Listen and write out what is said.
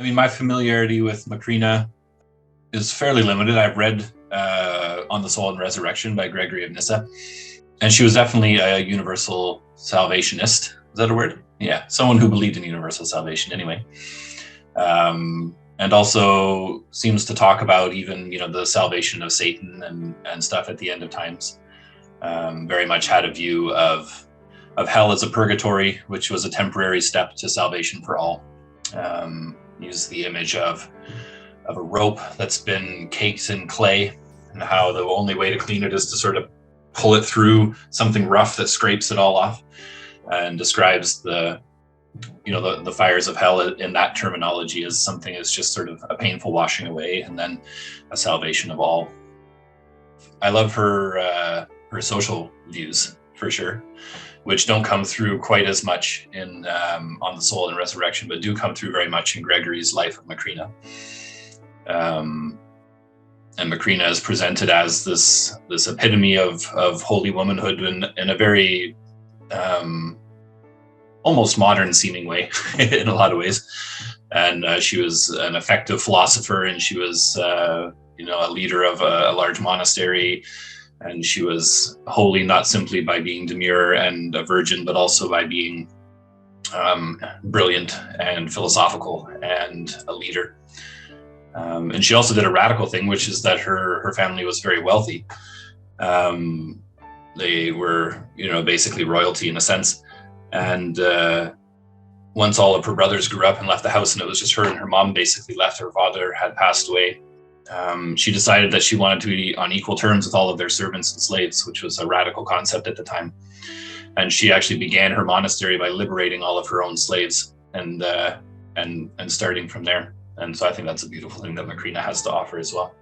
I mean, my familiarity with Macrina is fairly limited. I've read On the Soul and Resurrection by Gregory of Nyssa, and she was definitely a universal salvationist. Is that a word? Yeah, someone who believed in universal salvation anyway. And also seems to talk about even, the salvation of Satan and stuff at the end of times. Very much had a view of hell as a purgatory, which was a temporary step to salvation for all. Used the image of a rope that's been caked in clay, and how the only way to clean it is to sort of pull it through something rough that scrapes it all off, and describes the fires of hell in that terminology as something that's just sort of a painful washing away and then a salvation of all. I love her social views for sure, which don't come through quite as much in On the Soul and Resurrection, but do come through very much in Gregory's Life of Macrina. And Macrina is presented as this epitome of holy womanhood in a very almost modern seeming way in a lot of ways. And she was an effective philosopher, and she was a leader of a large monastery. And she was holy not simply by being demure and a virgin, but also by being brilliant and philosophical and a leader. And she also did a radical thing, which is that her family was very wealthy. They were, basically royalty in a sense. And once all of her brothers grew up and left the house, and it was just her and her mom basically left, her father had passed away. She decided that she wanted to be on equal terms with all of their servants and slaves, which was a radical concept at the time. And she actually began her monastery by liberating all of her own slaves and starting from there. And so I think that's a beautiful thing that Macrina has to offer as well.